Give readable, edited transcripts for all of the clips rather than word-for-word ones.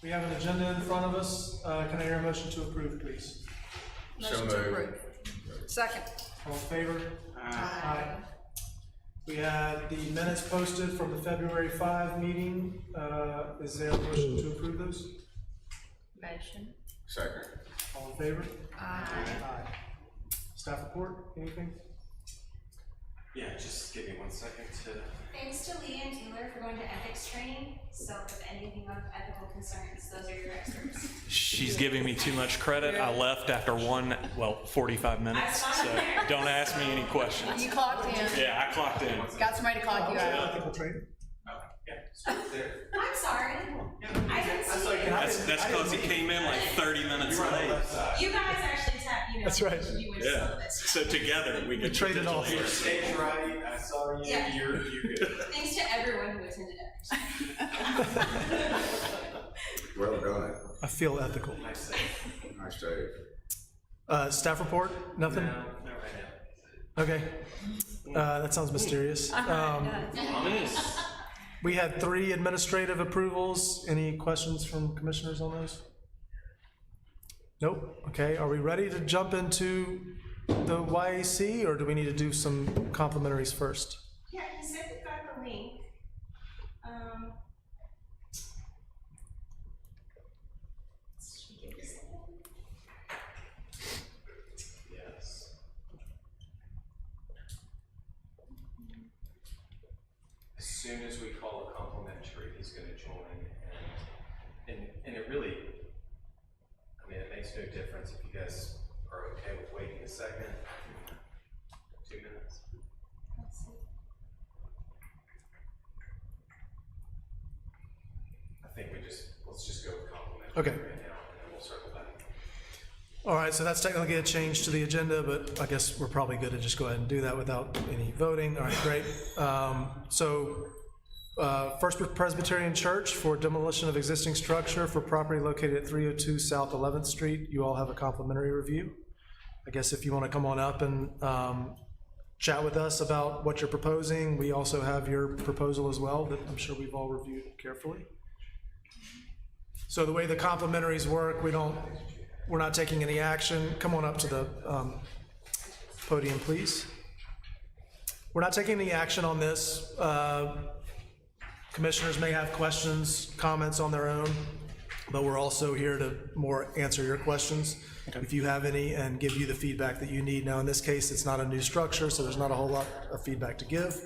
We have an agenda in front of us. Can I hear a motion to approve, please? Motion to approve. Second. All in favor? Aye. We had the minutes posted from the February 5 meeting. Is there a motion to approve those? Motion. Second. All in favor? Aye. Aye. Staff report, anything? Yeah, just give me 1 second to. Thanks to Lee and Taylor for going to ethics training. So if anything of ethical concerns, those are your experts. She's giving me too much credit. I left after 45 minutes, so don't ask me any questions. You clocked in. Yeah, I clocked in. Got somebody to clock you out. Ethical training? I'm sorry. I didn't see you. That's because he came in like 30 minutes late. You guys actually tapped, That's right. You went Yeah. syllabus. So together we could traded off. Stage right, I saw you, Yeah. you're good. Thanks to everyone who attended ethics. Well done. I feel ethical. Nice save. Nice save. Staff report? Nothing? No, not right now. Okay. That sounds mysterious. Ominous. We had 3 administrative approvals. Any questions from commissioners on those? Nope. Okay, are we ready to jump into the YAC, or do we need to do some complimentaries first? Yeah, he said we got the link. Should we give this a second? Yes. As soon as we call a complimentary, he's gonna join, and it really, I mean, it makes no difference if you guys are okay with waiting a second. 2 minutes. Let's see. I think let's just go with complimentary Okay. right now, and then we'll circle back. All right, so that's technically a change to the agenda, but I guess we're probably good to just go ahead and do that without any voting. All right, great. First Presbyterian Church for demolition of existing structure for property located at 302 South 11th Street. You all have a complimentary review. I guess if you want to come on up and chat with us about what you're proposing, we also have your proposal as well that I'm sure we've all reviewed carefully. So the way the complimentaries work, we're not taking any action. Come on up to the podium, please. We're not taking any action on this. Commissioners may have questions, comments on their own, but we're also here to more answer your questions if you have any and give you the feedback that you need. Now, in this case, it's not a new structure, so there's not a whole lot of feedback to give.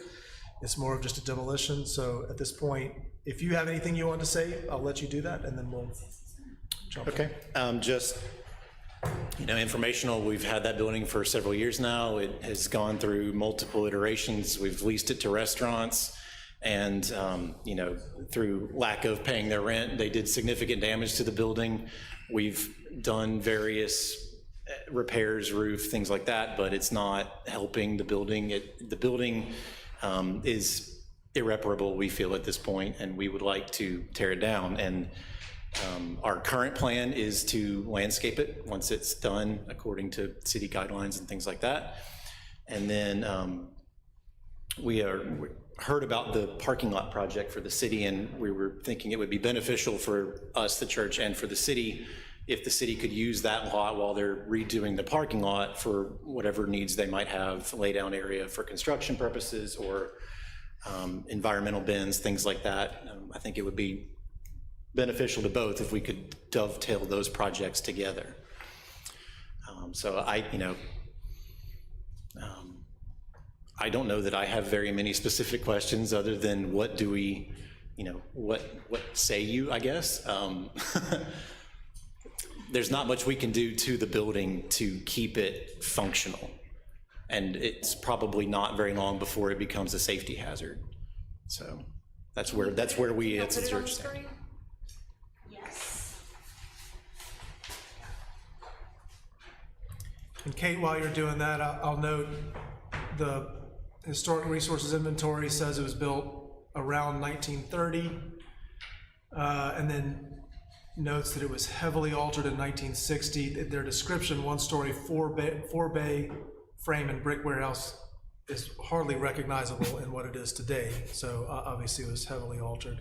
It's more of just a demolition. So at this point, if you have anything you want to say, I'll let you do that, and then we'll jump in. Okay, just, informational. We've had that building for several years now. It has gone through multiple iterations. We've leased it to restaurants, and, through lack of paying their rent, they did significant damage to the building. We've done various repairs, roof, things like that, but it's not helping the building. The building is irreparable, we feel, at this point, and we would like to tear it down. And our current plan is to landscape it once it's done according to city guidelines and things like that. And then we heard about the parking lot project for the city, and we were thinking it would be beneficial for us, the church, and for the city if the city could use that lot while they're redoing the parking lot for whatever needs they might have, lay down area for construction purposes or environmental bins, things like that. I think it would be beneficial to both if we could dovetail those projects together. So I don't know that I have very many specific questions other than what do we, what say you, I guess. There's not much we can do to the building to keep it functional. And it's probably not very long before it becomes a safety hazard. So that's where we as a church stand. Yes. And Kate, while you're doing that, I'll note the Historic Resources Inventory says it was built around 1930, and then notes that it was heavily altered in 1960. Their description, 1-story, 4-bay frame and brick warehouse, is hardly recognizable in what it is today. So obviously it was heavily altered.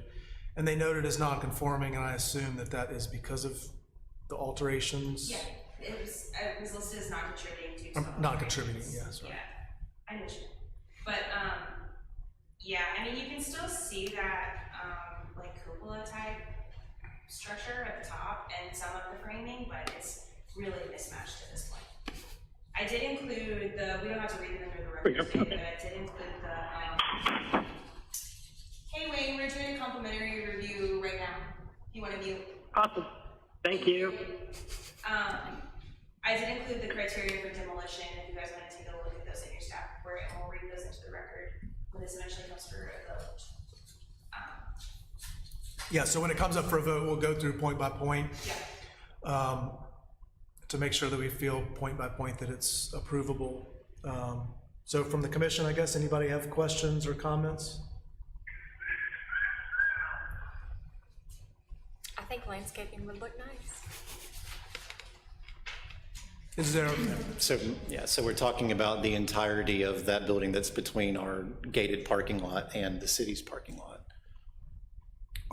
And they noted as non-conforming, and I assume that that is because of the alterations? Yeah, it was listed as not contributing to. Not contributing, yes, right. Yeah, I know what you mean. But, yeah, I mean, you can still see that, like cupola type structure at the top and some of the framing, but it's really mismatched at this point. I did include we don't have to read them under the record today, but I did include hey Wayne, we're doing a complimentary review right now. You want to mute? Awesome. Thank you. I did include the criteria for demolition, if you guys want to take a look at those in your staff report, and we'll read those into the record when this eventually comes for a vote. Yeah, so when it comes up for a vote, we'll go through point by point. Yeah. To make sure that we feel point by point that it's approvable. So from the commission, I guess, anybody have questions or comments? I think landscaping would look nice. Is there, So, yeah, so we're talking about the entirety of that building that's between our gated parking lot and the city's parking lot.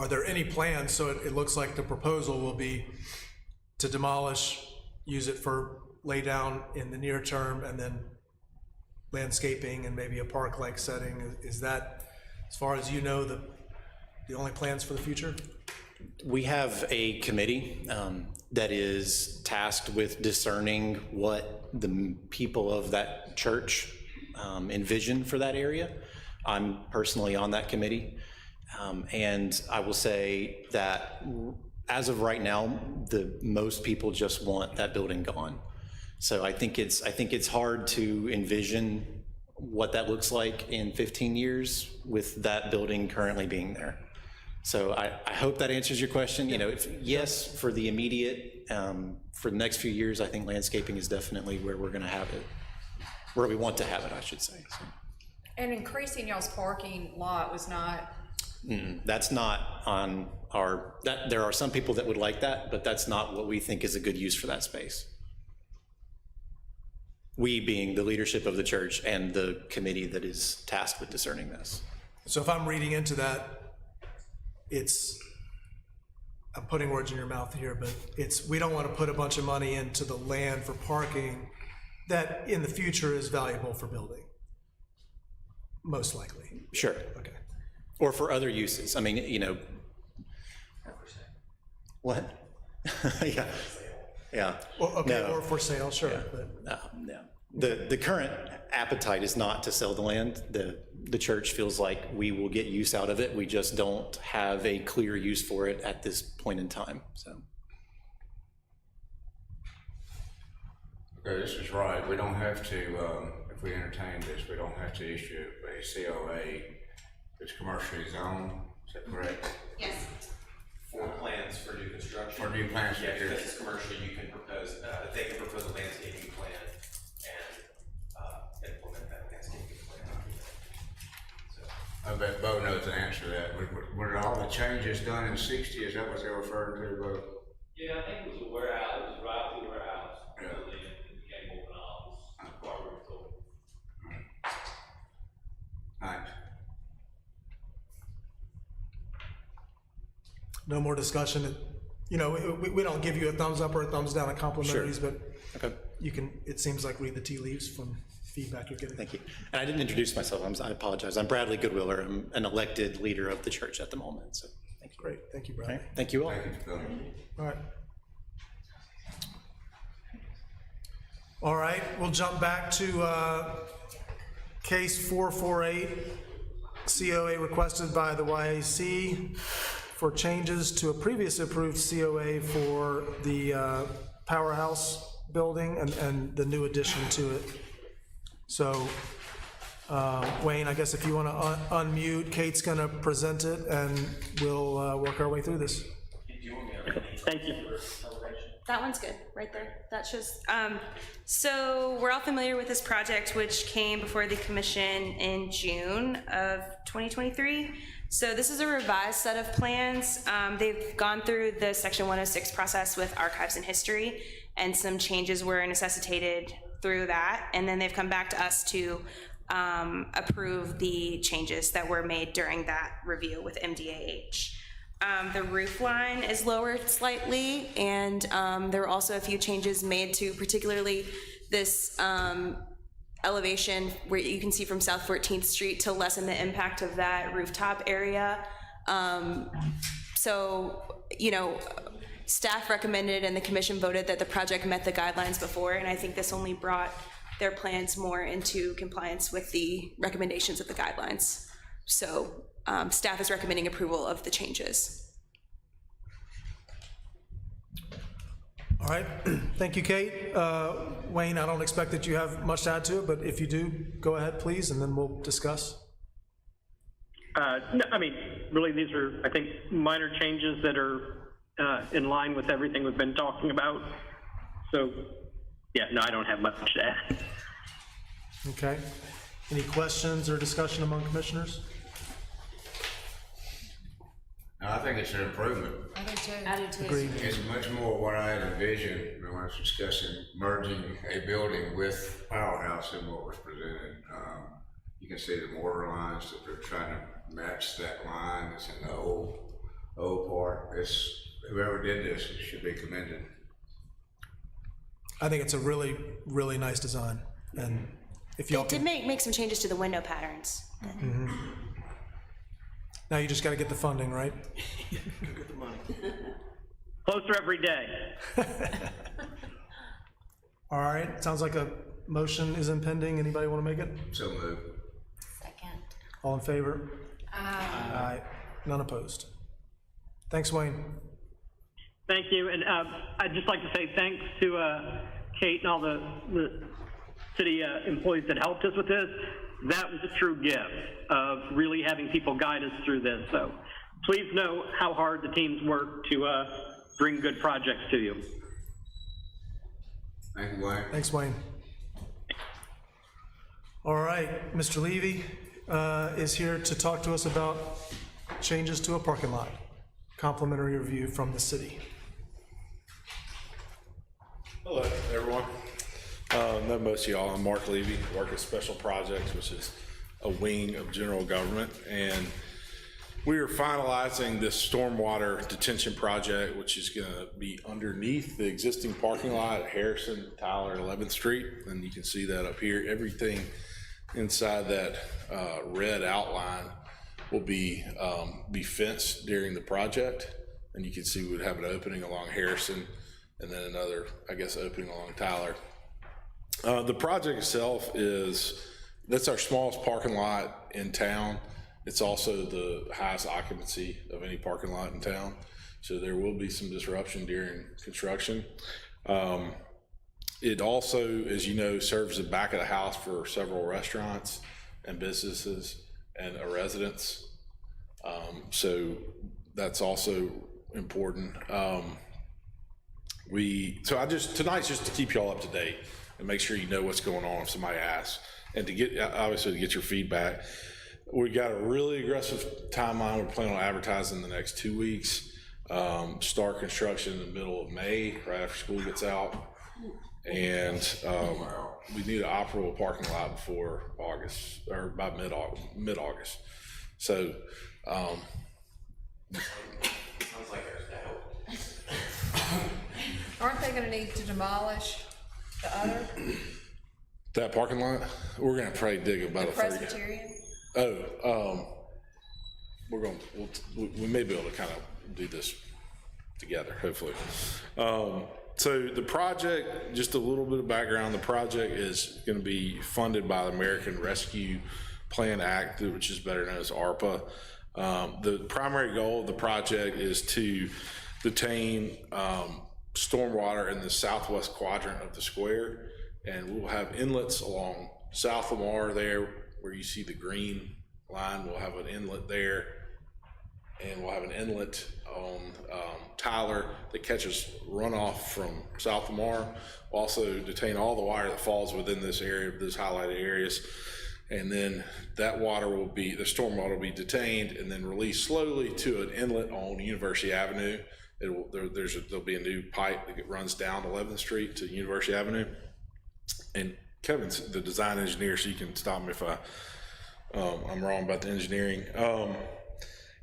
are there any plans, so it looks like the proposal will be to demolish, use it for lay down in the near term, and then landscaping and maybe a park-like setting? Is that, as far as you know, the only plans for the future? We have a committee that is tasked with discerning what the people of that church envision for that area. I'm personally on that committee. And I will say that as of right now, most people just want that building gone. So I think it's hard to envision what that looks like in 15 years with that building currently being there. So I hope that answers your question. You know, yes, for the immediate, for the next few years, I think landscaping is definitely where we're going to have it, where we want to have it, I should say. So. And increasing y'all's parking lot was not. That's not on our, there are some people that would like that, but that's not what we think is a good use for that space. We being the leadership of the church and the committee that is tasked with discerning this. So if I'm reading into that, I'm putting words in your mouth here, but we don't want to put a bunch of money into the land for parking that in the future is valuable for building, most likely. Sure. Okay. Or for other uses. I mean, you know. What? Yeah. Yeah. Well, okay, No. or for sale, sure. Yeah. But No. The current appetite is not to sell the land. The church feels like we will get use out of it. We just don't have a clear use for it at this point in time, so. Okay, this is right. We don't have to, if we entertain this, we don't have to issue a COA that's commercially zoned. Is that correct? Yes. For plans for new construction. For new plans for Yeah, because construction. it's commercial, you can propose, they can propose a landscaping plan and implement that landscaping plan. So, I bet Bo knows the answer to that. Were all the changes done in 60? Is that what they're referring to, Bo? Yeah, I think it was a warehouse, it was a drive-through warehouse. Yeah. And then it became open office, part of it. Thanks. no more discussion. You know, we don't give you a thumbs up or a thumbs down on complimentaries, but Okay. you can, it seems like, read the tea leaves from feedback you're getting. Thank you. And I didn't introduce myself. I apologize. I'm Bradley Goodwiller. I'm an elected leader of the church at the moment, so thank you. Great, thank you, Bradley. Okay. Thank you all. Thank you for coming. All right. All right, we'll jump back to case 448, COA requested by the YAC for changes to a previously approved COA for the Powerhouse building and the new addition to it. So, Wayne, I guess if you want to unmute, Kate's going to present it, and we'll work our way through this. do you want me to? Thank you. That one's good, right there. That's just, so we're all familiar with this project, which came before the commission in June of 2023. So this is a revised set of plans. They've gone through the Section 106 process with archives and history, and some changes were necessitated through that. And then they've come back to us to approve the changes that were made during that review with MDAH. The roof line is lowered slightly, and there were also a few changes made to particularly this elevation where you can see from South 14th Street to lessen the impact of that rooftop area. So, you know, staff recommended and the commission voted that the project met the guidelines before, and I think this only brought their plans more into compliance with the recommendations of the guidelines. So staff is recommending approval of the changes. All right, thank you, Kate. Wayne, I don't expect that you have much to add to it, but if you do, go ahead, please, and then we'll discuss. No, I mean, really, these are, I think, minor changes that are in line with everything we've been talking about. So, yeah, no, I don't have much to add. Okay. Any questions or discussion among commissioners? No, I think it's an improvement. I do too. I do too. Agreed. It's much more what I had envisioned when I was discussing merging a building with Powerhouse than what was presented. You can see the mortar lines that they're trying to match that line that's in the old part. It's, whoever did this should be commended. I think it's a really, really nice design, and if y'all They did can, make some changes to the window patterns. now you just got to get the funding, right? Closer every day. All right, sounds like a motion is impending. Anybody want to make it? So moved. Second. All in favor? Aye. None opposed. Thanks, Wayne. Thank you, and I'd just like to say thanks to Kate and all the city employees that helped us with this. That was a true gift of really having people guide us through this. So please know how hard the teams work to bring good projects to you. Thank you, Wayne. Thanks, Wayne. All right, Mr. Levy is here to talk to us about changes to a parking lot. Complimentary review from the city. Hello, everyone. Know most of y'all, I'm Mark Levy, work at Special Projects, which is a wing of general government, and we are finalizing this stormwater detention project, which is going to be underneath the existing parking lot at Harrison, Tyler, 11th Street, and you can see that up here. Everything inside that red outline will be fenced during the project, and you can see we would have an opening along Harrison and then another, I guess, opening along Tyler. The project itself that's our smallest parking lot in town. It's also the highest occupancy of any parking lot in town. So there will be some disruption during construction. It also, as you know, serves the back of the house for several restaurants and businesses and a residence. So that's also important. Tonight's just to keep y'all up to date and make sure you know what's going on if somebody asks, and to get your feedback. We got a really aggressive timeline. We're planning on advertising the next 2 weeks. Start construction in the middle of May, right after school gets out, and we need an operable parking lot before August, or by mid-August. So. Sounds like there's no. Aren't they gonna need to demolish the other, That parking lot, we're gonna probably dig about the a 30. Presbyterian? We may be able to kind of do this together, hopefully. So the project, just a little bit of background, the project is gonna be funded by the American Rescue Plan Act, which is better known as ARPA. The primary goal of the project is to detain stormwater in the southwest quadrant of the square, and we'll have inlets along South Lamar there where you see the green line. We'll have an inlet there, and we'll have an inlet on Tyler that catches runoff from South Lamar. We'll also detain all the water that falls within this area, those highlighted areas, and then that water the stormwater will be detained and then released slowly to an inlet on University Avenue. There'll be a new pipe that runs down 11th Street to University Avenue. And Kevin's the design engineer, so you can stop me if I'm wrong about the engineering.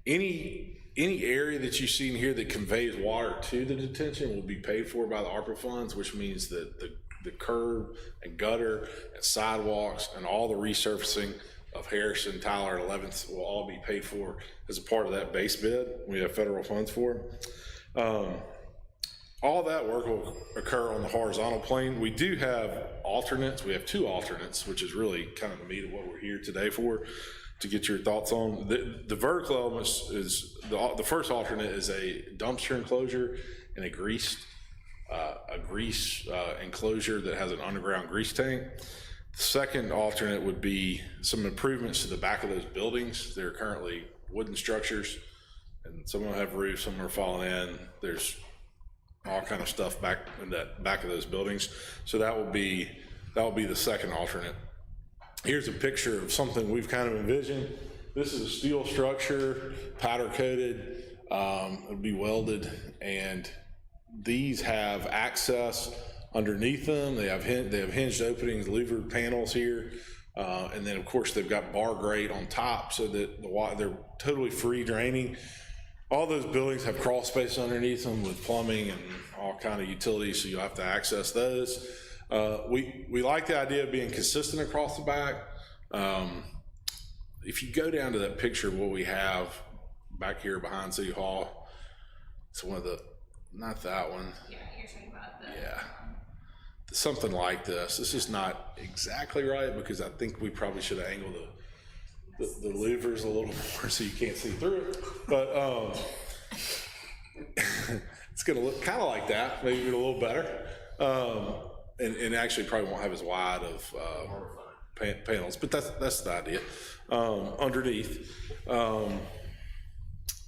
Any any area that you see in here that conveys water to the detention will be paid for by the ARPA funds, which means that the curb and gutter and sidewalks and all the resurfacing of Harrison, Tyler, and 11th will all be paid for as a part of that base bid. We have federal funds for it. All that work will occur on the horizontal plane. We do have alternates. We have 2 alternates, which is really kind of the meat of what we're here today for, to get your thoughts on. The vertical elements is, the first alternate is a dumpster enclosure and a grease enclosure that has an underground grease tank. The second alternate would be some improvements to the back of those buildings. They're currently wooden structures, and some of them have roofs, some are falling in. There's all kind of stuff back in that back of those buildings. So that will be the second alternate. Here's a picture of something we've kind of envisioned. This is a steel structure, powder coated, it'll be welded, and these have access underneath them. They have hinged openings, louvered panels here, and then of course they've got bar grate on top so that they're totally free draining. All those buildings have crawl space underneath them with plumbing and all kind of utilities, so you'll have to access those. We like the idea of being consistent across the back. If you go down to that picture of what we have back here behind City Hall, it's one of the, not that one. Yeah, you're talking about the. Yeah. Something like this. This is not exactly right because I think we probably should have angled the louvers a little more so you can't see through it. But it's going to look kind of like that, maybe a little better. And actually probably won't have as wide of panels, but that's the idea. Underneath,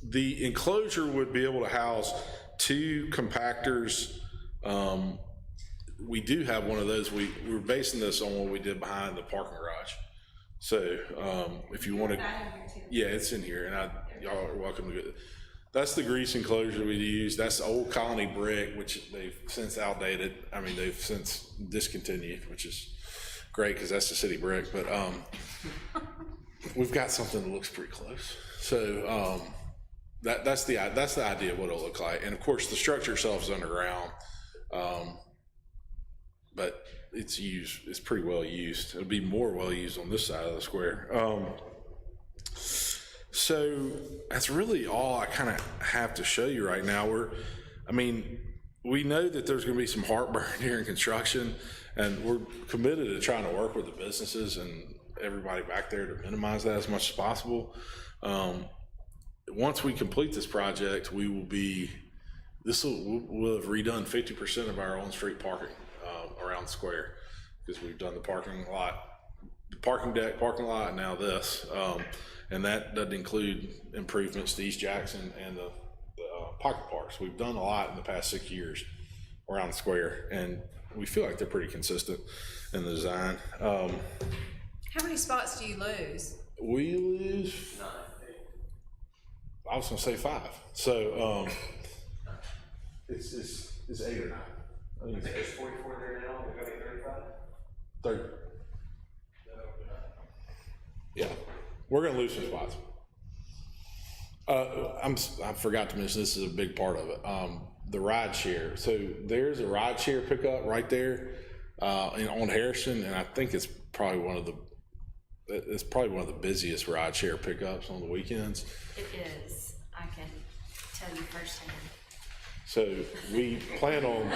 the enclosure would be able to house 2 compactors. We do have one of those. We're basing this on what we did behind the parking garage. So if you want to, yeah, it's in here, and y'all are welcome to get it. That's the grease enclosure we use. That's the old Colony brick, which they've since outdated. I mean, they've since discontinued, which is great because that's the city brick. But we've got something that looks pretty close. So that's the idea of what it'll look like. And of course, the structure itself is underground, but it's pretty well used. It'll be more well used on this side of the square. So that's really all I kind of have to show you right now. We know that there's going to be some heartburn here in construction, and we're committed to trying to work with the businesses and everybody back there to minimize that as much as possible. Once we complete this project, we'll have redone 50% of our on-street parking around the square, because we've done the parking lot, the parking deck, parking lot, and now this. And that doesn't include improvements to East Jackson and the pocket parks. We've done a lot in the past 6 years around the square, and we feel like they're pretty consistent in the design. How many spots do you lose? We lose 9. I was gonna say 5. So it's 8 or 9. I think there's 44 there now. We're gonna be 35. 30. Yeah. We're going to lose some spots. I forgot to mention, this is a big part of it. The ride share. So there's a ride share pickup right there on Harrison, and I think it's probably one of the busiest ride share pickups on the weekends. It is. I can tell you firsthand. So we plan on.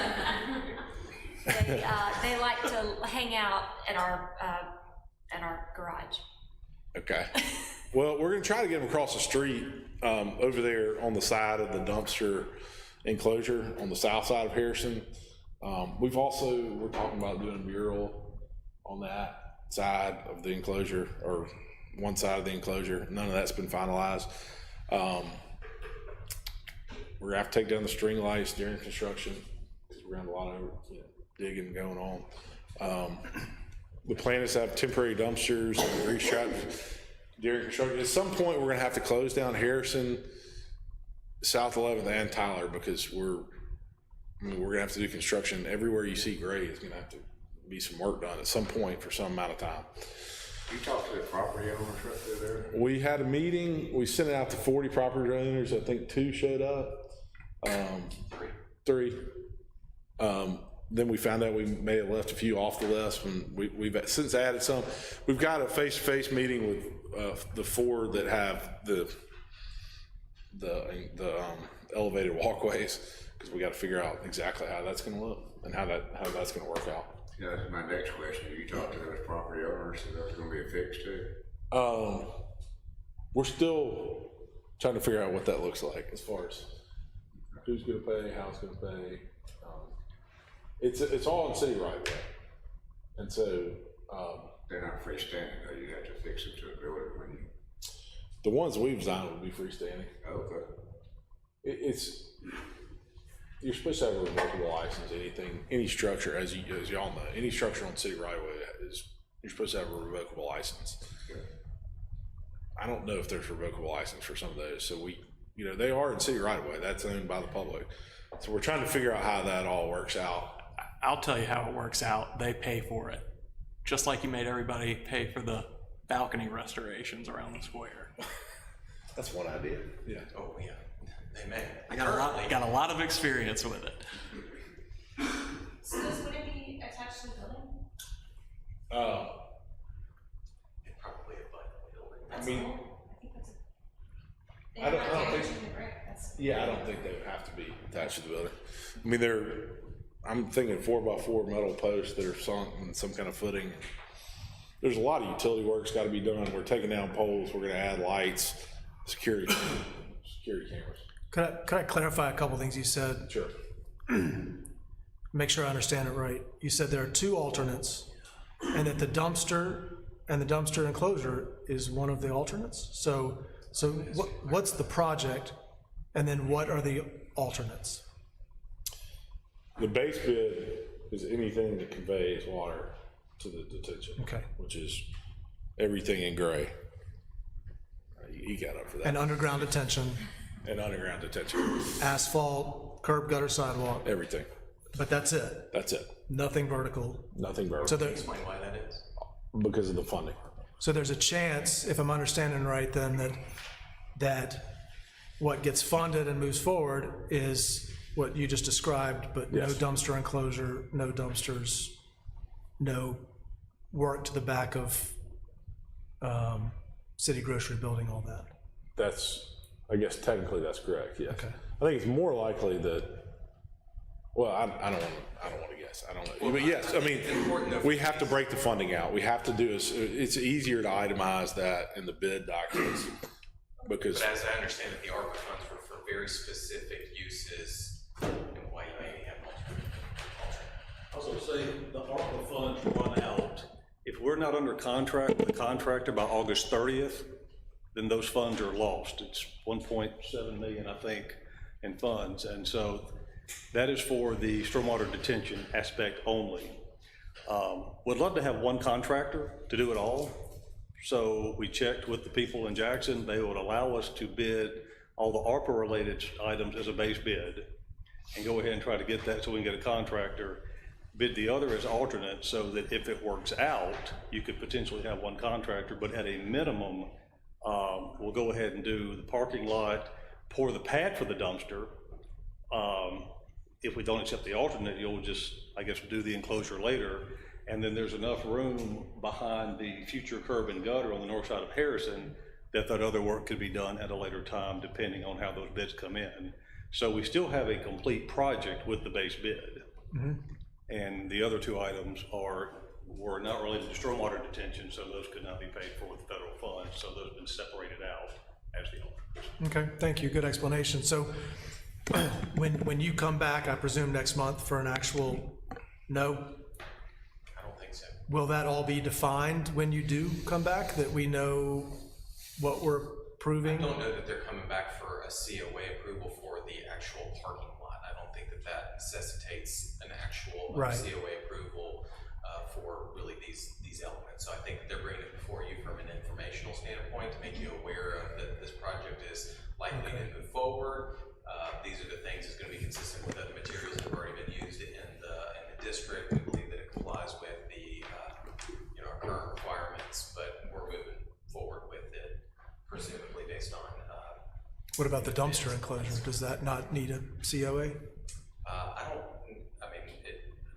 They like to hang out at our garage. Okay. Well, we're going to try to get them across the street over there on the side of the dumpster enclosure on the south side of Harrison. We're talking about doing a mural on that side of the enclosure, or one side of the enclosure. None of that's been finalized. We're going to have to take down the string lights during construction because we're going to have a lot of digging going on. The plan is to have temporary dumpsters and grease traps during construction. At some point, we're going to have to close down Harrison, South 11th, and Tyler, because we're going to have to do construction everywhere you see grade. It's going to have to be some work done at some point for some amount of time. You talked to the property owners right there? We had a meeting, we sent it out to 40 property owners, I think 2 showed up. 3. Then we found out we may have left a few off the list, and we've since added some. We've got a face-to-face meeting with the 4 that have the elevated walkways, because we got to figure out exactly how that's going to look and how that's going to work out. Yeah, that's my next question. You talked to those property owners, so that's gonna be a fix too? We're still trying to figure out what that looks like as far as who's gonna pay, how it's gonna pay. It's all in city right away. And so, They're not freestanding though, you have to fix them to a building when you, the ones we've designed would be freestanding. okay. You're supposed to have a revocable license, any structure, as y'all know, any structure on city right away you're supposed to have a revocable license. Okay. I don't know if there's a revocable license for some of those, so they are in city right away, that's owned by the public. So we're trying to figure out how that all works out. I'll tell you how it works out. They pay for it. Just like you made everybody pay for the balcony restorations around the square. That's one idea. Yeah. Oh, yeah, they may. I got a lot of experience with it. So this wouldn't be attached to the building? It probably a building. That's I mean, cool. I think that's I don't think, that's yeah, I don't think they would have to be attached to the building. I mean, I'm thinking 4x4 metal posts that are sunk in some kind of footing. There's a lot of utility work's got to be done. We're taking down poles. We're going to add lights, security cameras. Could I clarify a couple things you said? Sure. Make sure I understand it right. You said there are 2 alternates, and that the dumpster and the dumpster enclosure is one of the alternates? So what's the project, and then what are the alternates? The base bid is anything that conveys water to the detention. Okay. Which is everything in gray. He got up for that. And underground detention, And underground detention. asphalt, curb, gutter, sidewalk, Everything. but that's it? That's it. Nothing vertical? Nothing So vertical. Explain why that is. Because of the funding. So there's a chance, if I'm understanding right, then that what gets funded and moves forward is what you just described, but no Yes. dumpster enclosure, no dumpsters, no work to the back of city grocery building, all that. I guess technically that's correct, yes. Okay. I think it's more likely that, well, I don't want to guess, I don't know. But yes, I mean, we have to break the funding out. We have to do, it's easier to itemize that in the bid documents, because. But as I understand it, the ARPA funds were for very specific uses, and why you may have multiple. I was gonna say, the ARPA funds run out. If we're not under contract with the contractor by August 30th, then those funds are lost. It's 1.7 million, I think, in funds. And so that is for the stormwater detention aspect only. Would love to have one contractor to do it all. So we checked with the people in Jackson. They would allow us to bid all the ARPA-related items as a base bid and go ahead and try to get that so we can get a contractor. Bid the other as alternate, so that if it works out, you could potentially have one contractor, but at a minimum, we'll go ahead and do the parking lot, pour the pad for the dumpster. If we don't accept the alternate, you'll just, I guess, do the enclosure later. And then there's enough room behind the future curb and gutter on the north side of Harrison that other work could be done at a later time, depending on how those bids come in. So we still have a complete project with the base bid. Mm-hmm. And the other 2 items were not related to stormwater detention, so those could not be paid for with federal funds, so those have been separated out as the alternates. Okay, thank you, good explanation. So when you come back, I presume next month for an actual no? I don't think so. Will that all be defined when you do come back, that we know what we're proving? I don't know that they're coming back for a COA approval for the actual parking lot. I don't think that necessitates an actual Right. COA approval for really these elements. So I think they're bringing it before you from an informational standpoint to make you aware of that this project is likely to move forward. These are the things that's going to be consistent with the materials that have already been used in the district. We believe that it complies with the our current requirements, but What about the dumpster enclosure? Does that not need a COA? I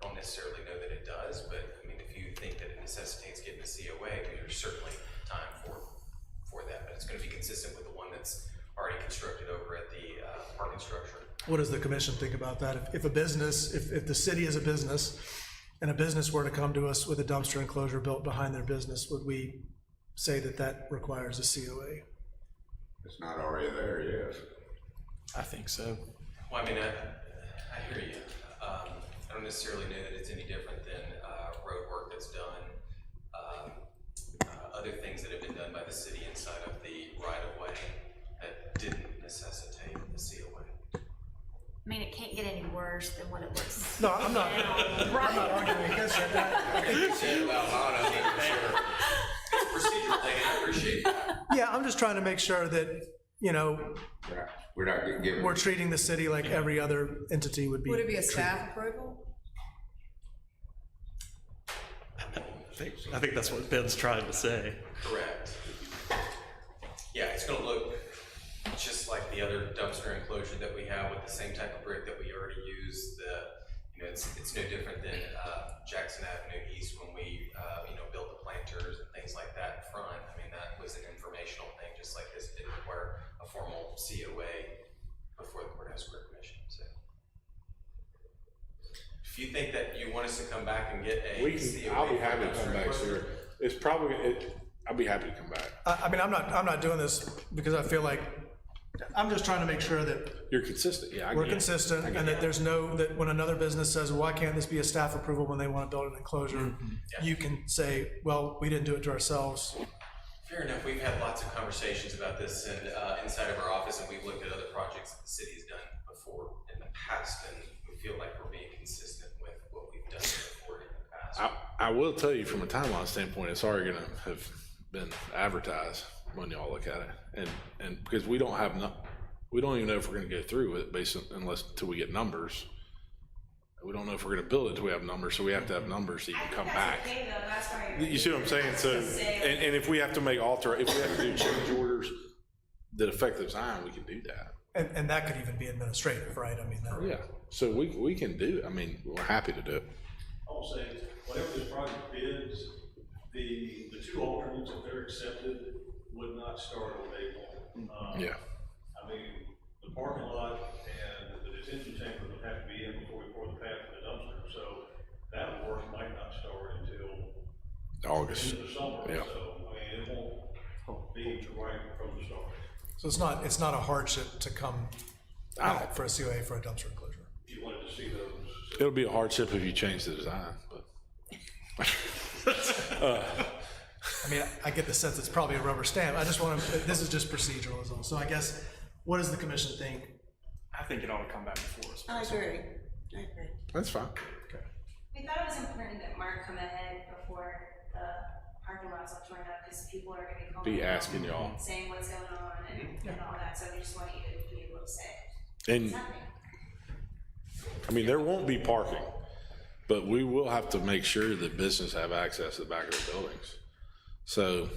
don't necessarily know that it does, but I mean, if you think that it necessitates getting a COA, there's certainly time for that, but it's gonna be consistent with the one that's already constructed over at the parking structure. What does the commission think about that? If a business, if the city is a business, and a business were to come to us with a dumpster enclosure built behind their business, would we say that that requires a COA? It's not already there, yes. I think so. Well, I mean, I hear you. I don't necessarily know that it's any different than road work that's done, other things that have been done by the city inside of the right-of-way that didn't necessitate a COA. I mean, it can't get any worse than what it was. No, I'm not arguing against it. I think you said about a lot of it, for sure. It's a procedural thing, I appreciate that. Yeah, I'm just trying to make sure that, you know, Right. We're not getting given. we're treating the city like every other entity would be. Would it be a treated. staff approval? I think that's what Ben's trying to say. Correct. Yeah, it's gonna look just like the other dumpster enclosure that we have with the same type of brick that we already use. It's no different than Jackson Avenue East when we built the planters and things like that in front. I mean, that was an informational thing, just like this. It didn't require a formal COA before the Courthouse Square Commission. So, if you think that you want us to come back and get a COA, I'll be happy to for come back, dumpster sir. It's probably, I'll be happy to come back. I mean, I'm not doing this because I feel like, I'm just trying to make sure that You're consistent, yeah. I we're get it. consistent I get and it. that there's that when another business says, well, why can't this be a staff approval when they want to build an enclosure? You can say, well, we didn't do it to ourselves. Fair enough. We've had lots of conversations about this and inside of our office, and we've looked at other projects that the city has done before in the past, and we feel like we're being consistent with what we've done before in the past. I will tell you from a timeline standpoint, it's already gonna have been advertised when y'all look at it. And because we don't even know if we're gonna go through with it until we get numbers. We don't know if we're gonna build it till we have numbers, so we have to have numbers so you can come back. Okay, though, that's why you're. You see what I'm saying? So, and if we have to if we have to do change orders that affect the design, we can do that. And that could even be administrative, right? I mean, that, Yeah, so we can do, I mean, we're happy to do it. I'll say, whatever this project bids, the two alternates, if they're accepted, would not start on day one. Yeah. I mean, the parking lot and the detention chamber would have to be in before we pour the pad for the dumpster, so that work might not start until August. into the summer, Yeah. so, I mean, it won't be right from the start. so it's not a hardship to come out for a COA for a dumpster enclosure. If you wanted to see those. It'll be a hardship if you change the design, but. I mean, I get the sense it's probably a rubber stamp. I just want to, this is just procedural is all. So I guess, what does the commission think? I think it ought to come back before us. I agree. That's fine. We thought it was important that Mark come ahead before the parking lots are torn up, because people are gonna be calling. Be asking y'all. and saying what's going on and all that, so we just want you to be able to say And, it's happening. I mean, there won't be parking, but we will have to make sure that business have access to the back of the buildings. So,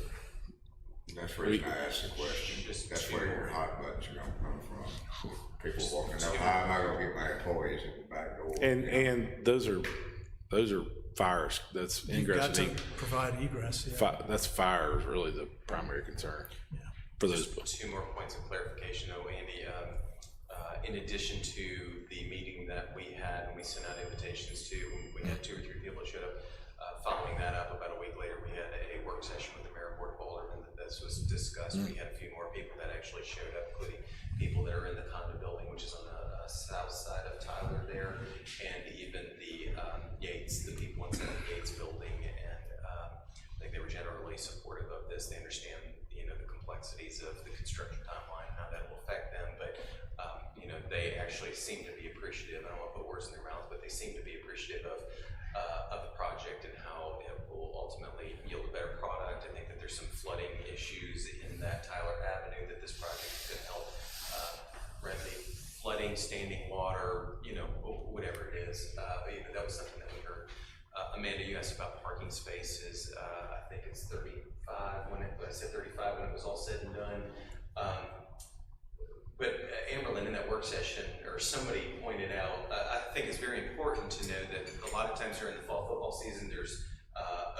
That's the reason I asked the question. That's where your hot buttons are gonna come from. People walking up, how am I gonna get my employees at the back door? and those are fires, that's You've ingress got and to provide egress, yeah. that's fire is really the primary concern for those. Two more points of clarification though, Andy. In addition to the meeting that we had and we sent out invitations to, we had 2 or 3 people that showed up. Following that up, about a week later, we had a work session with the mayor and board of aldermen that this was discussed. We had a few more people that actually showed up, including people that are in the condo building, which is on the south side of Tyler there, and even the Yates, the people inside the Yates building, and I think they were generally supportive of this. They understand, the complexities of the construction timeline and how that will affect them, but they actually seem to be appreciative. I don't want to put words in their mouth, but they seem to be appreciative of the project and how it will ultimately yield a better product. I think that there's some flooding issues in that Tyler Avenue that this project could help remedy. Flooding, standing water, whatever it is. That was something that we heard. Amanda, you asked about parking spaces. I think it's 35 I said 35 when it was all said and done. But Amberlynn, in that work session, or somebody pointed out, I think it's very important to know that a lot of times during the fall football season, there's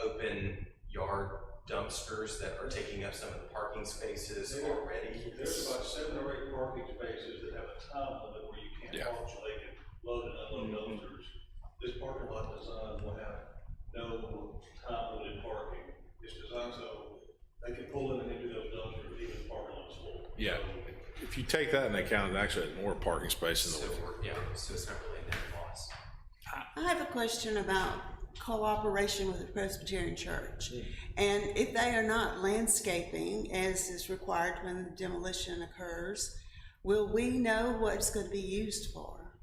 open yard dumpsters that are taking up some of the parking spaces already. There's about 7 or 8 parking spaces that have a time limit where you can't park, so they can load and unload dumpsters. This parking lot design will have no time limited parking. It's designed so they can pull in and empty those dumpsters even if the parking lot's full. Yeah, if you take that into account, it actually has more parking spaces So, than so it's not really a net loss. I have a question about cooperation with the Presbyterian Church. And if they are not landscaping as is required when the demolition occurs, will we know what it's going to be used for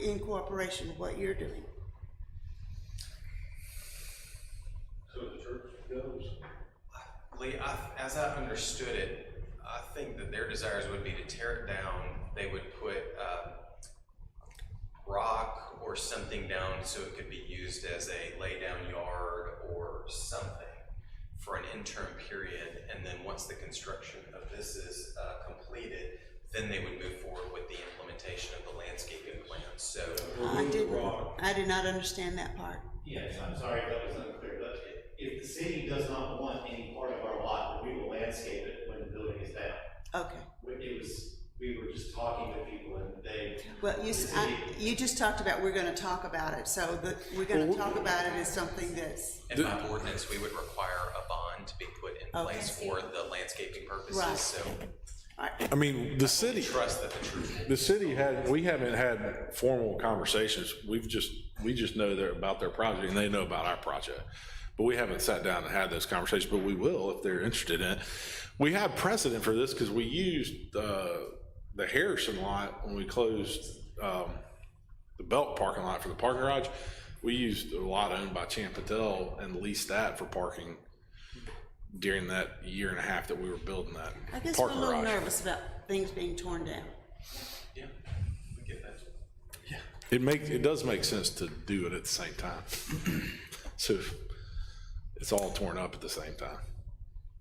in cooperation with what you're doing? So the church goes. Lee, as I understood it, I think that their desires would be to tear it down. They would put rock or something down so it could be used as a lay down yard or something for an interim period. And then once the construction of this is completed, then they would move forward with the implementation of the landscaping plan. So I did not understand that part. Yes, I'm sorry if that was unclear, but if the city does not want any part of our lot, we will landscape it when the building is down. Okay. We were just talking to people and they. Well, you just talked about we're going to talk about it, so we're going to talk about it as something that's. And by ordinance, we would require a bond to be put in place for the landscaping purposes. Right. So I mean, the city. Trust that the truth. The city we haven't had formal conversations. We just know about their project and they know about our project. But we haven't sat down and had those conversations, but we will if they're interested in it. We have precedent for this because we used the Harrison lot when we closed the Belk parking lot for the parking garage. We used a lot owned by Champ Patel and leased that for parking during that year and a half that we were building that. I guess we're a parking little garage. nervous about things being torn down. Yeah, we get that. It does make sense to do it at the same time. So it's all torn up at the same time.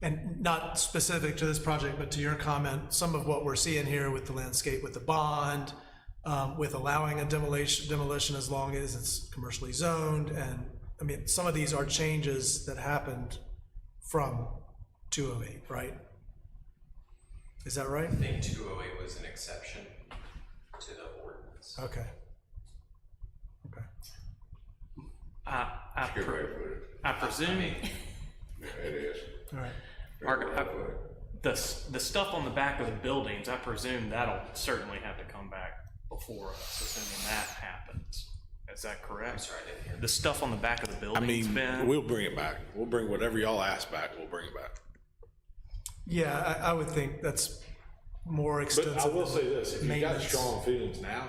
And not specific to this project, but to your comment, some of what we're seeing here with the landscape, with the bond, with allowing a demolition as long as it's commercially zoned, and I mean, some of these are changes that happened from 208, right? Is that right? I think 208 was an exception to the ordinance. Okay. Okay. Good way to put it. I presume Yeah, it is. All right. Good way to put it. the stuff on the back of the buildings, I presume that'll certainly have to come back before us, assuming that happens. Is that correct? I'm sorry, I didn't hear. The stuff on the back of the I buildings, mean, Ben? we'll bring it back. We'll bring whatever y'all ask back, we'll bring it back. Yeah, I would think that's more extensive. But I will say this, if you got maintenance. strong feelings now,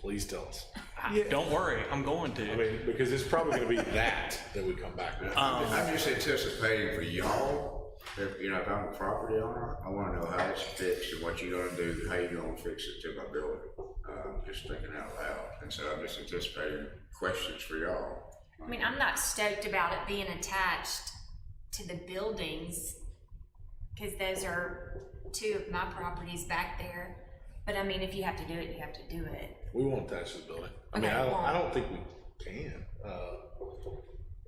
please tell us. Yeah. Don't worry, I'm going to. I mean, because it's probably gonna be that we come back with. I'm just anticipating for y'all, if I'm a property owner, I wanna know how it's fixed and what you're gonna do, how you're gonna fix it to my building. Just thinking out loud, and so I'm just anticipating questions for y'all. I mean, I'm not stoked about it being attached to the buildings, because those are two of my properties back there. But I mean, if you have to do it, you have to do it. We won't attach to the building. I mean, Okay, I don't think we can.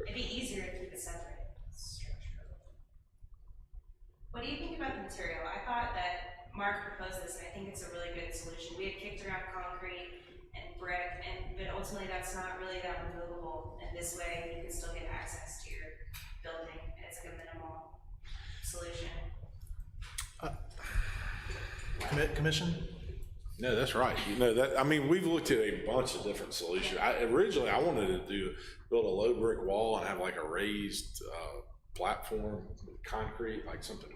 It'd be easier to keep it separate structure. What do you think about the material? I thought that Mark proposed this, and I think it's a really good solution. We had kicked around concrete and brick, but ultimately that's not really that removable. And this way, you can still get access to your building. It's like a minimal solution. Commission? No, that's right. I mean, we've looked at a bunch of different solutions. Originally, I wanted to build a low brick wall and have like a raised platform with concrete, like something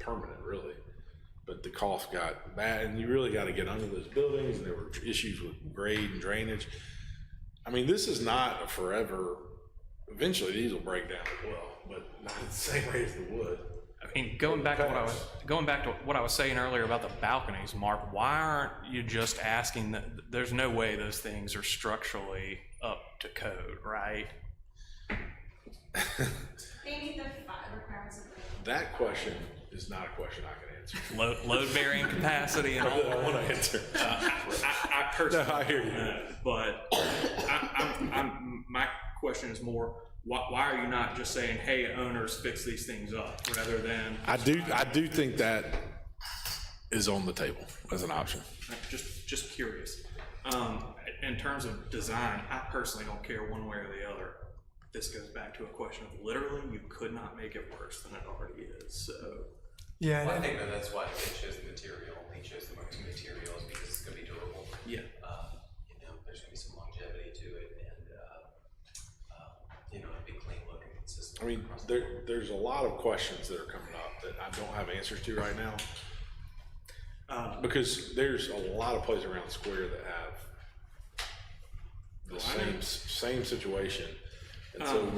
permanent, really. But the cost got bad, and you really got to get under those buildings, and there were issues with grade and drainage. I mean, this is not a forever. Eventually, these will break down as well, but not at the same rate as the wood. I mean, going back to what I was saying earlier about the balconies, Mark, why aren't you just asking that? There's no way those things are structurally up to code, right? They meet the requirements of That question is not a question I can answer. Load bearing capacity and all. I want to answer. I personally, No, I hear you. But my question is more, why are you not just saying, hey, owners, fix these things up, rather than? I do think that is on the table as an option. Just curious. In terms of design, I personally don't care one way or the other. This goes back to a question of literally, you could not make it worse than it already is, so. Yeah, Well, I and- think that that's why he chose the material, he chose the most materials because it's gonna be durable. Yeah. You know, there's gonna be some longevity to it and, you know, it'd be clean looking, consistent. I mean, there's a lot of questions that are coming up that I don't have answers to right now. Because there's a lot of places around the square that have the same situation. And so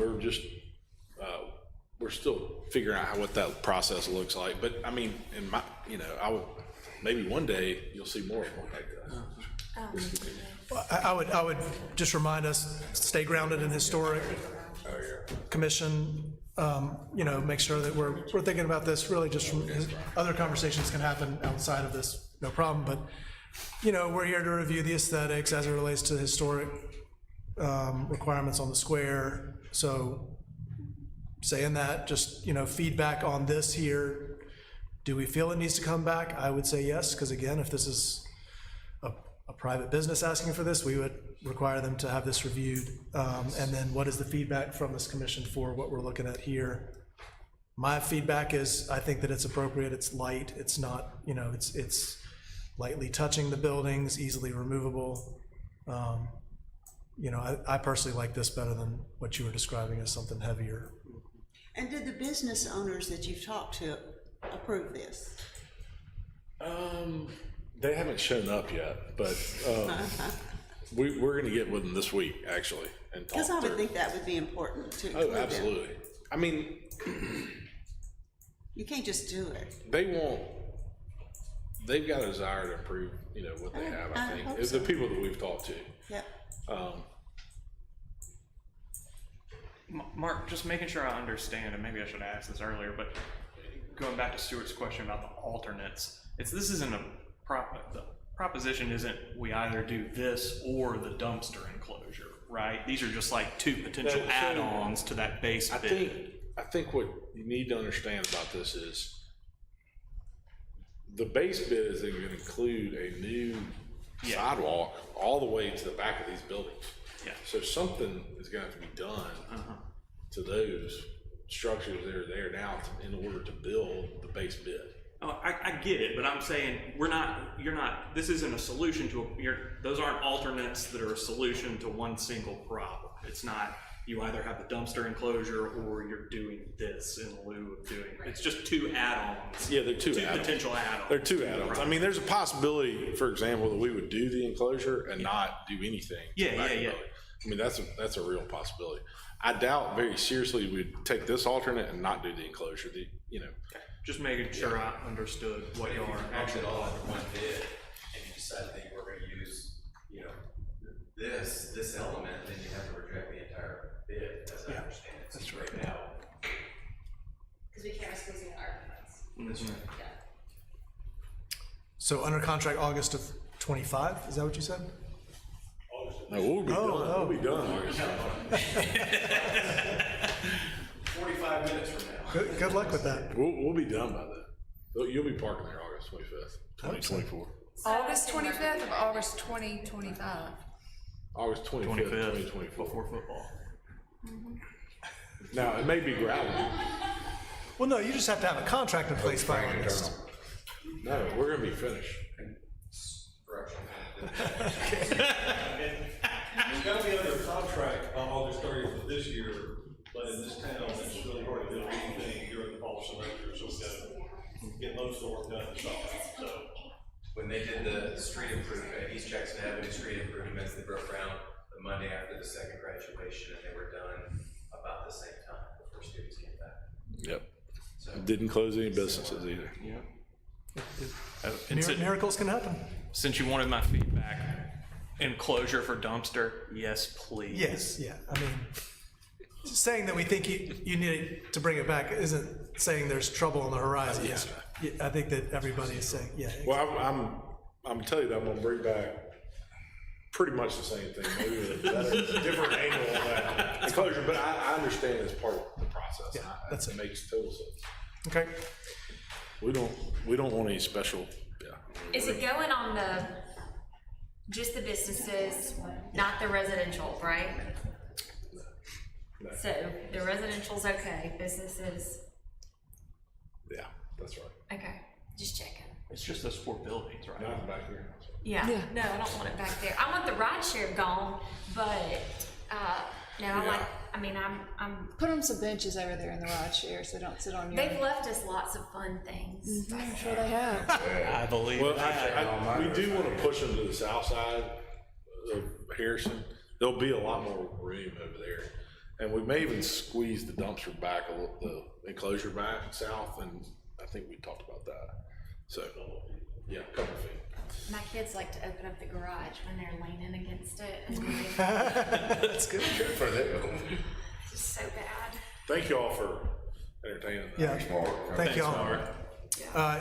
we're still figuring out what that process looks like. But I mean, I would, maybe one day you'll see more of them like that. I would just remind us, stay grounded in historic commission, make sure that we're thinking about this really just from, other conversations can happen outside of this, no problem, but, we're here to review the aesthetics as it relates to historic requirements on the square. So saying that, just, feedback on this here, do we feel it needs to come back? I would say yes, because again, if this is a private business asking for this, we would require them to have this reviewed. And then what is the feedback from this commission for what we're looking at here? My feedback is, I think that it's appropriate, it's light, it's not, it's lightly touching the buildings, easily removable. I personally like this better than what you were describing as something heavier. And did the business owners that you've talked to approve this? They haven't shown up yet, but we're going to get with them this week, actually, and talk. Because I would through. think that would be important to Oh, include them. absolutely. I mean, You can't just do it. they've got a desire to improve, what they have, I think. hope It's so. the people that we've talked to. Yep. Mark, just making sure I understand, and maybe I should have asked this earlier, but going back to Stuart's question about the alternates, the proposition isn't we either do this or the dumpster enclosure, right? These are just like two potential add-ons to that base bid. I think what you need to understand about this is the base bid is going to include a new sidewalk all the way to the back of these buildings. Yeah. So something is going to have to be done to those structures that are there now in order to build the base bid. Oh, I get it, but I'm saying this isn't a solution to those aren't alternates that are a solution to one single problem. It's not, you either have the dumpster enclosure or you're doing this in lieu of doing, it's just two add-ons. Yeah, they're two add-ons. Potential add-ons. They're two add-ons. I mean, there's a possibility, for example, that we would do the enclosure and not do anything. to the back of the building. I mean, that's a real possibility. I doubt very seriously we'd take this alternate and not do the enclosure. Just making sure I understood what you are Actually, actually. all under one bid, and you decide that we're gonna use, this element, then you have to reject the entire bid, as I understand it. That's right now. Because we can't squeeze in our funds. Yeah. So under contract August of 25, is that what you said? No, we'll be done. oh. We'll be done. 45 minutes from now. Good luck with that. We'll be done by then. You'll be parking there August 25th, 2024. August 25th of August 2025. August 25th, 2024. Before football. Now, it may be gravel. Well, no, you just have to have a contract in place by Frank August. No, we're going to be finished. It's gotta be under contract on August 30th of this year, but in this town, it's really hard to do anything during the fall semester, so we gotta get most of the work done this summer, so. When they did the street improvement, East Jackson Avenue street improvements, they broke ground the Monday after the second graduation, and they were done about the same time before students came back. Yep. Didn't close any businesses either. Miracles can happen. Since you wanted my feedback, enclosure for dumpster, yes, please. Yes, yeah, I mean, saying that we think you need to bring it back isn't saying there's trouble on the horizon. Yes. Yeah, I think that everybody is saying, yeah. Well, I'm telling you that I'm gonna bring back pretty much the same thing, maybe with a different angle on that enclosure, but I understand it's part of the process. Yeah, that's it. Makes total sense. Okay. We don't want any special, yeah. Is it going on just the businesses, not the residential, right? No. So the residential's okay, businesses, Yeah, that's right. okay, just checking. It's just those 4 buildings, right? Not back here. Yeah, no, I don't want it back there. I want the ride share gone, but, no, I'm, Put them some benches over there in the ride share so they don't sit on your. they've left us lots of fun things. I'm sure they have. I believe Well, that. we do want to push them to the south side of Harrison. There'll be a lot more room over there. And we may even squeeze the dumpster back, the enclosure back south, and I think we talked about that. So, yeah, a couple feet. My kids like to open up the garage when they're leaning against it. And That's good. Good for them. it's just so bad. Thank you all for entertaining that. Yeah. Smart. Thank you all. Mark.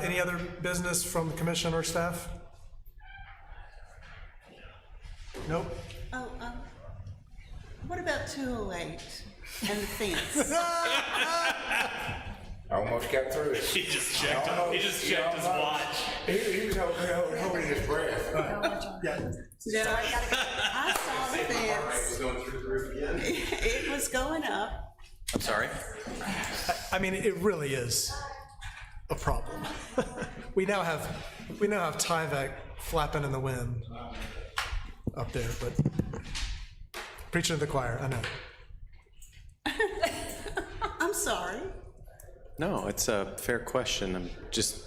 Any other business from the commission or staff? Nope. Oh, what about 208 and the fence? I almost got through it. He just checked his watch. He was holding his breath. No, I saw the fence. Going through the roof again? It was going up. I'm sorry? I mean, it really is a problem. We now have Tyvek flapping in the wind up there, but preaching to the choir, I know. I'm sorry. No, it's a fair question. I'm just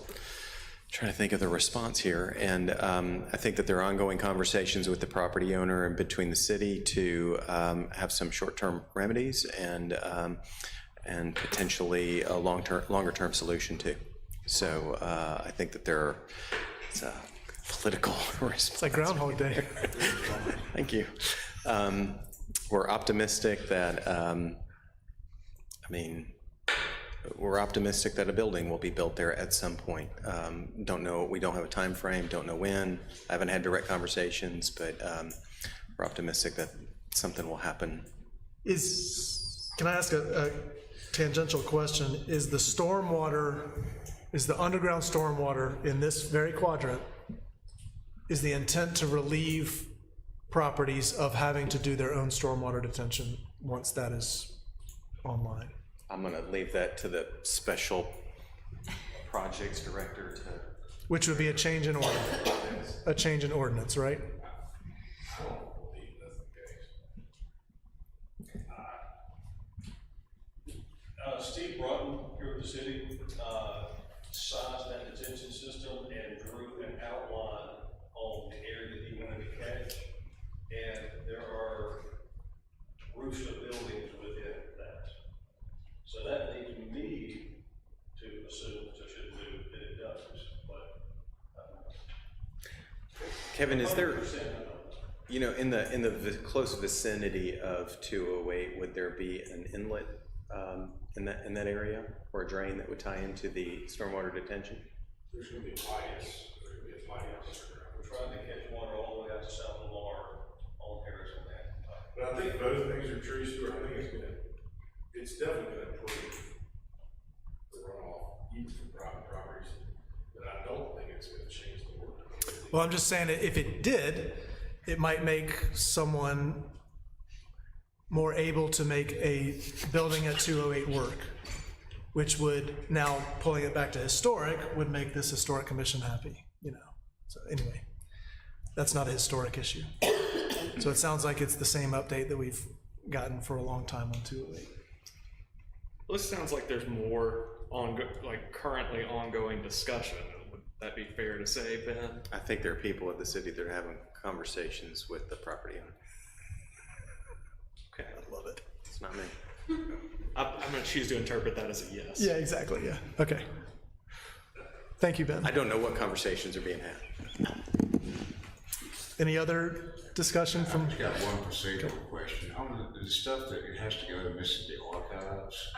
trying to think of the response here. And I think that there are ongoing conversations with the property owner and between the city to have some short-term remedies and potentially a longer-term solution too. So I think that it's a political response. It's like Groundhog Day. Thank you. We're optimistic that, we're optimistic that a building will be built there at some point. Don't know, we don't have a time frame, don't know when. I haven't had direct conversations, but we're optimistic that something will happen. Can I ask a tangential question? Is the underground stormwater in this very quadrant, is the intent to relieve properties of having to do their own stormwater detention once that is online? I'm gonna leave that to the special projects director to. Which would be a change in ordinance. A change in ordinance, right? I don't believe that's the case. Steve Broughton here at the city, sized that detention system and drew an outline on the area that he wanted to catch. And there are roofs of buildings within that. So that leads me to assume, which I shouldn't do, that it does, but. Kevin, is there, 100% in the close vicinity of 208, would there be an inlet in that area or a drain that would tie into the stormwater detention? There's gonna be pipes, We're trying to catch water all the way out to South Lamar on Harrison Avenue. But I think both things are true, Stuart. I think it's definitely gonna improve the runoff, even from private properties, but I don't think it's gonna change the ordinance. Well, I'm just saying that if it did, it might make someone more able to make a building at 208 work, which would, now pulling it back to historic, would make this historic commission happy, So anyway, that's not a historic issue. So it sounds like it's the same update that we've gotten for a long time on 208. Well, this sounds like there's more currently ongoing discussion. Would that be fair to say, Ben? I think there are people at the city that are having conversations with the property owner. Okay, I love it. It's not me. I'm going to choose to interpret that as a yes. Yeah, exactly, yeah. Okay. Thank you, Ben. I don't know what conversations are being had. Any other discussion from? I've got one procedural question. on the stuff that it has to go to Mississippi Archives,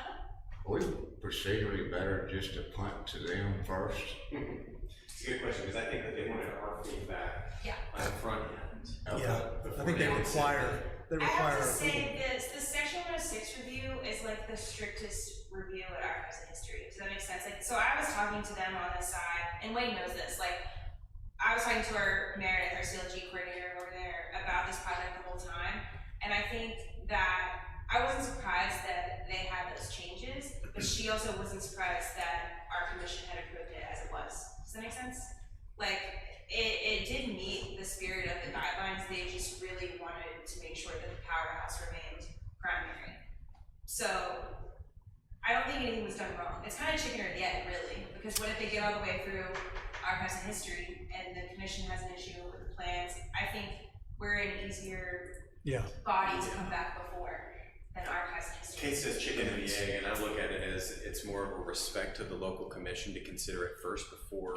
are we procedurally better just to punt to them first? It's a good question, because I think that they wanted our feedback on the front end. Yeah, I think they require I have to approval. say this, the section 106 review is like the strictest review at Archives and History. Does that make sense? Like, so I was talking to them on this side, and Wayne knows this, like, I was talking to our Meredith, our CLG coordinator over there, about this project the whole time, and I think that I wasn't surprised that they had those changes, but she also wasn't surprised that our commission had approved it as it was. Does that make sense? Like, it did meet the spirit of the guidelines, they just really wanted to make sure that the powerhouse remained primary. So, I don't think anything was done wrong. It's kind of chicken or the egg, really, because what if they get all the way through Archives and History and the commission has an issue with the plans? I think we're an easier body to come back before than Archives and History. Kate says chicken and the egg, and I look at it as it's more of a respect to the local commission to consider it first before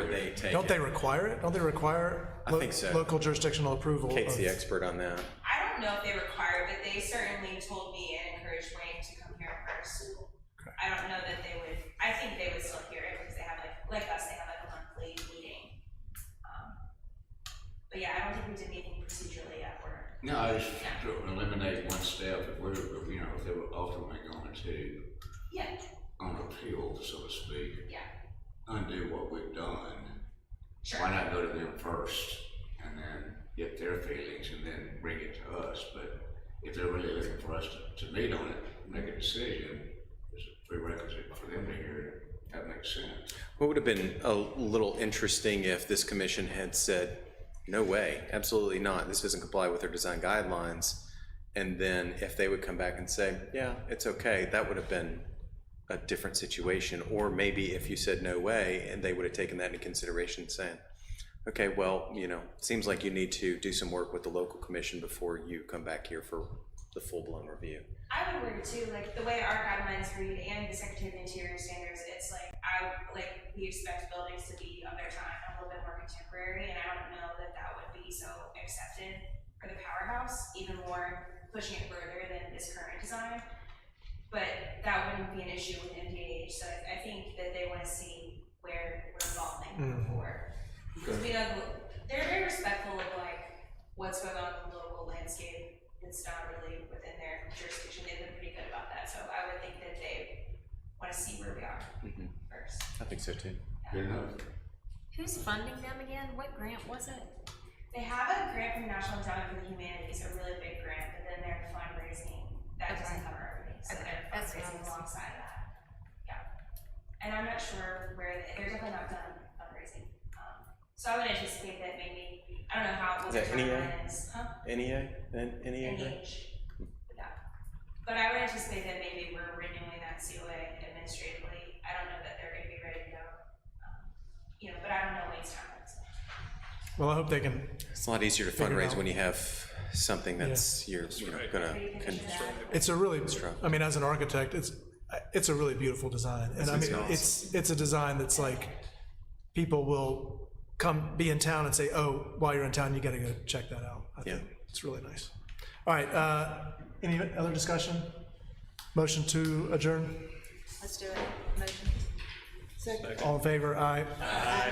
they take Don't it. they require it? Don't they require I think so. local jurisdictional approval? Kate's the expert on that. I don't know if they require it, but they certainly told me and encouraged Wayne to come here first. Okay. I don't know that they would, I think they would still hear it because they have like us, they have like a monthly meeting. But yeah, I don't think we did anything procedurally yet. No, I just eliminate one step if we're, you know, if they were ultimately going to on appeal, so to speak. Undo what we've done. Sure. Why not go to them first and then get their feelings and then bring it to us? But if they're really looking for us to meet on it, make a decision, there's a prerequisite for them to hear it. That makes sense. What would have been a little interesting if this commission had said, no way, absolutely not, this doesn't comply with their design guidelines, and then if they would come back and say, yeah, it's okay, that would have been a different situation. Or maybe if you said no way, and they would have taken that into consideration, saying, okay, well, you know, it seems like you need to do some work with the local commission before you come back here for the full-blown review. I would worry too, like the way our guidelines read and the Secretary of the Interior standards, it's like, we expect buildings to be of their time, a little bit more contemporary, and I don't know that that would be so accepted for the powerhouse, even more pushing it further than this current design. But that wouldn't be an issue with MDH, so I think that they want to see where we're evolving before. Because we know they're very respectful of like what's going on in the local landscape. It's not really within their jurisdiction. They've been pretty good about that, so I would think that they want to see where we are first. I think so too. Good enough. Who's funding them again? What grant was it? They have a grant from National Endowment for the Humanities, a really big grant, but then they're fundraising. That doesn't cover everything, so they're That's what I fundraising was- alongside that. Yeah. And I'm not sure where, they're definitely not done fundraising. So I would anticipate that maybe, I don't know how, what the Is that NEA? timeline is. Huh? NEA? NEA? NEH. Yeah. But I would anticipate that maybe we're renewing that COA administratively. I don't know that they're gonna be ready to go. You know, but I don't know Wayne's timelines. Well, I hope they can. It's a lot easier to Figure it fundraise out. when you have something that's, you're gonna, It's a really, I mean, as an architect, it's a really beautiful design. And I mean, it's a design that's like, people will be in town and say, oh, while you're in town, you gotta go check that out. I think it's really nice. All right, any other discussion? Motion to adjourn? Let's do it. Motion. Second. All in favor? Aye. Aye.